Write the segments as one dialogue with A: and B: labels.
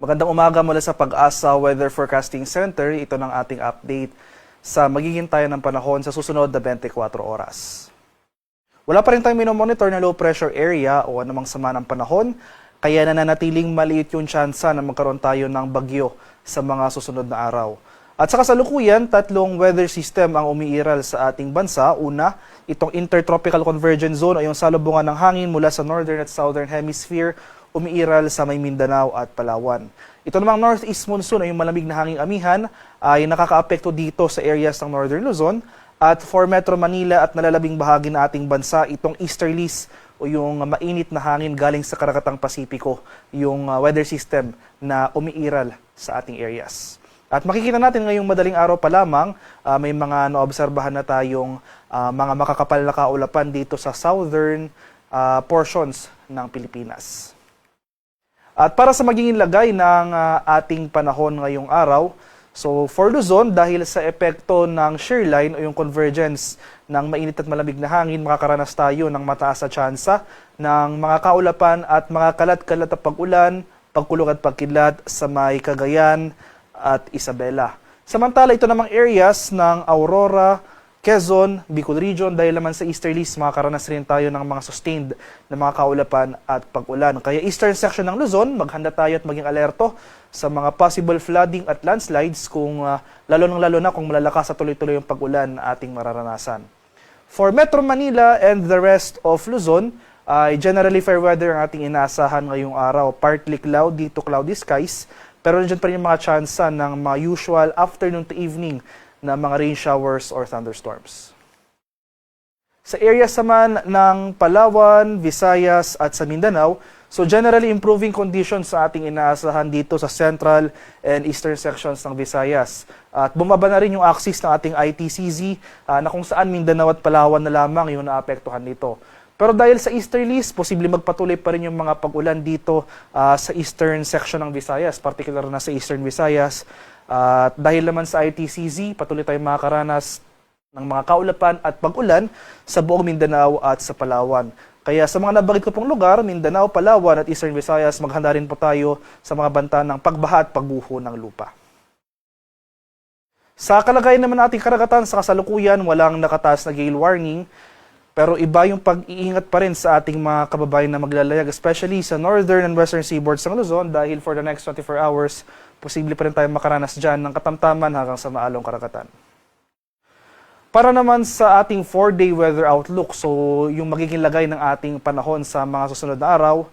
A: Magandang umaga mula sa Pag-asa Weather Forecasting Center. Ito ng ating update sa magiging tayo ng panahon sa susunod na 24 oras. Wala pa rin tayong minomonitor na low pressure area o anumang sama ng panahon, kaya nananatiling maliit yung tsansa na magkaroon tayo ng bagyo sa mga susunod na araw. At sa kasalukuyan, tatlong weather system ang umiiral sa ating bansa. Una, itong Intertropical Convergence Zone o yung salubungan ng hangin mula sa Northern at Southern Hemisphere umiiral sa may Mindanao at Palawan. Ito namang Northeast Monsoon o yung malamig na hanging amihan ay nakakaapekto dito sa areas ng Northern Luzon. At for Metro Manila at nalalabing bahagi ng ating bansa, itong Easterlies o yung mainit na hangin galing sa Karakatang Pasipiko, yung weather system na umiiral sa ating areas. At makikita natin ngayong madaling araw pa lamang, may mga naobserbahan na tayong mga makakapal na kaulapan dito sa southern portions ng Pilipinas. At para sa magiging lagay ng ating panahon ngayong araw, so for Luzon, dahil sa epekto ng shear line o yung convergence ng mainit at malamig na hangin, makakaranas tayo ng mataas na tsansa ng mga kaulapan at mga kalat-kalat na pag-ulan, pagkulog at pagkidlat sa may Cagayan at Isabela. Samantala, ito namang areas ng Aurora, Quezon, Bicol Region, dahil naman sa easterlies, makakaranas rin tayo ng mga sustained na mga kaulapan at pag-ulan. Kaya eastern section ng Luzon, maghanda tayo at maging alerto sa mga possible flooding at landslides kung lalo na kung malalakas at tuloy-tuloy yung pag-ulan na ating mararanasan. For Metro Manila and the rest of Luzon, ay generally fair weather ang ating inaasahan ngayong araw. Partly cloudy to cloudy skies, pero nandiyan pa rin yung mga tsansa ng mga usual afternoon to evening na mga rain showers or thunderstorms. Sa areas naman ng Palawan, Visayas at sa Mindanao, so generally improving conditions sa ating inaasahan dito sa central and eastern sections ng Visayas. At bumaba na rin yung axis ng ating ITCZ na kung saan Mindanao at Palawan na lamang yung naapektuhan nito. Pero dahil sa easterlies, posible magpatuloy pa rin yung mga pag-ulan dito sa eastern section ng Visayas, particular na sa eastern Visayas. At dahil naman sa ITCZ, patuloy tayong makakaranas ng mga kaulapan at pag-ulan sa buong Mindanao at sa Palawan. Kaya sa mga nabanggit ko pong lugar, Mindanao, Palawan at Eastern Visayas, maghanda rin po tayo sa mga banta ng pagbaha at pagbuho ng lupa. Sa kalagayan naman ating karagatan, sa kasalukuyan, walang nakataas na gale warning. Pero iba yung pag-iingat pa rin sa ating mga kababayan na maglalayag, especially sa northern and western seaboards ng Luzon dahil for the next 24 hours, posible pa rin tayo makaranas dyan ng katamtaman hanggang sa maalong karagatan. Para naman sa ating 4-day weather outlook, so yung magiging lagay ng ating panahon sa mga susunod na araw,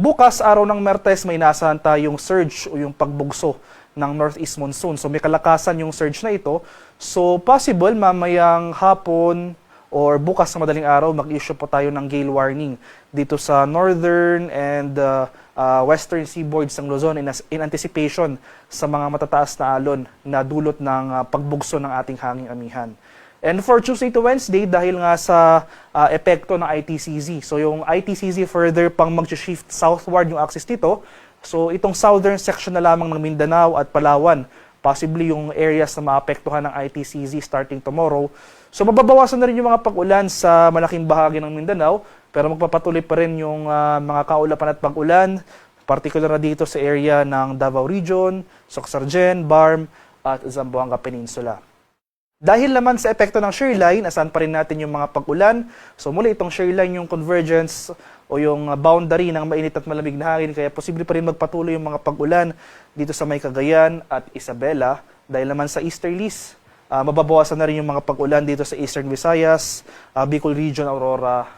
A: bukas araw ng Martes may inaasahan tayong surge o yung pagbugso ng northeast monsoon. So may kalakasan yung surge na ito. So possible mamayang hapon or bukas sa madaling araw, mag-issue po tayo ng gale warning dito sa northern and western seaboards ng Luzon in anticipation sa mga matataas na alon na dulot ng pagbugso ng ating hanging amihan. And for Tuesday to Wednesday, dahil nga sa epekto ng ITCZ, so yung ITCZ further pang mag-shift southward yung axis nito, so itong southern section na lamang ng Mindanao at Palawan, possibly yung areas na maapektuhan ng ITCZ starting tomorrow. So mababawasan na rin yung mga pag-ulan sa malaking bahagi ng Mindanao, pero magpapatuloy pa rin yung mga kaulapan at pag-ulan, particular na dito sa area ng Davao Region, Socsargen, Barm at Zamboanga Peninsula. Dahil naman sa epekto ng shear line, asahan pa rin natin yung mga pag-ulan. So muli itong shear line yung convergence o yung boundary ng mainit at malamig na hangin, kaya posible pa rin magpatuloy yung mga pag-ulan dito sa may Cagayan at Isabela. Dahil naman sa easterlies, mababawasan na rin yung mga pag-ulan dito sa Eastern Visayas, Bicol Region, Aurora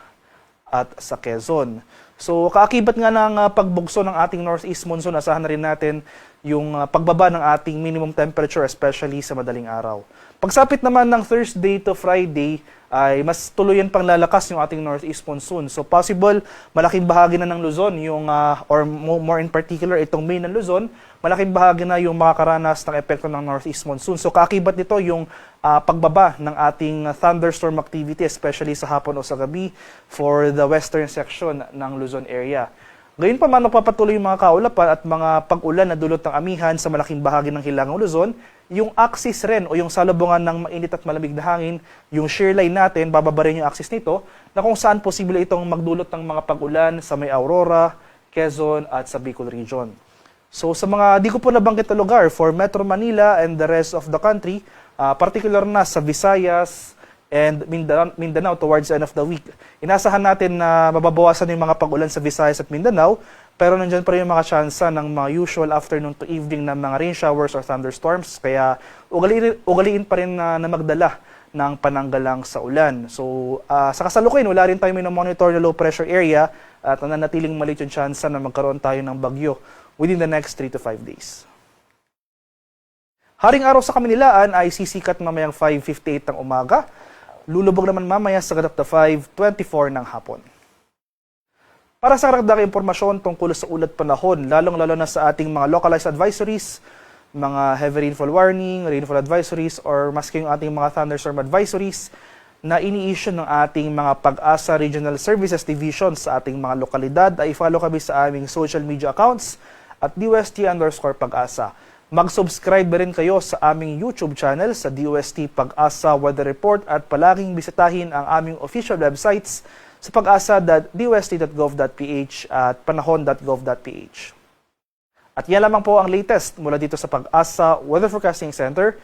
A: at sa Quezon. So kaakibat nga ng pagbugso ng ating northeast monsoon, asahan na rin natin yung pagbaba ng ating minimum temperature, especially sa madaling araw. Pagsapit naman ng Thursday to Friday, ay mas tuluyan pang lalakas yung ating northeast monsoon. So possible, malaking bahagi na ng Luzon, yung, or more in particular, itong main ng Luzon, malaking bahagi na yung makakaranas ng epekto ng northeast monsoon. So kaakibat nito yung pagbaba ng ating thunderstorm activity, especially sa hapon o sa gabi for the western section ng Luzon area. Gayon pa man, magpapatuloy yung mga kaulapan at mga pag-ulan na dulot ng amihan sa malaking bahagi ng hilangang Luzon. Yung axis rin o yung salubungan ng mainit at malamig na hangin, yung shear line natin, bababa rin yung axis nito, na kung saan posible itong magdulot ng mga pag-ulan sa may Aurora, Quezon at sa Bicol Region. So sa mga di ko po nabanggit na lugar for Metro Manila and the rest of the country, particular na sa Visayas and Mindanao towards the end of the week, inasahan natin na mababawasan yung mga pag-ulan sa Visayas at Mindanao, pero nandiyan pa rin yung mga tsansa ng mga usual afternoon to evening na mga rain showers or thunderstorms, kaya ugaliin pa rin na magdala ng pananggalang sa ulan. So sa kasalukuyan, wala rin tayo monitor na low pressure area at nananatiling maliit yung tsansa na magkaroon tayo ng bagyo within the next 3 to 5 days. Haring araw sa Kamunilaan ay sisikat mamayang 5:58 ng umaga. Lulubog naman mamaya sa ganap na 5:24 ng hapon. Para sa karagdagang impormasyon tungkol sa ulat panahon, lalong-lalo na sa ating mga localized advisories, mga heavy rainfall warning, rainfall advisories, or maski yung ating mga thunderstorm advisories na ini-issue ng ating mga Pag-asa Regional Services Division sa ating mga lokalidad, ay follow kami sa aming social media accounts at DOST_Pag-asa. Mag-subscribe rin kayo sa aming YouTube channel sa DOST Pag-asa Weather Report at palaging bisitahin ang aming official websites sa pag-asa.dost.gov.ph at panahon.gov.ph. At yan lamang po ang latest mula dito sa Pag-asa Weather Forecasting Center.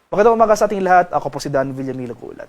A: Magandang umaga sa ating lahat. Ako po si Dan Villamilo Gulat.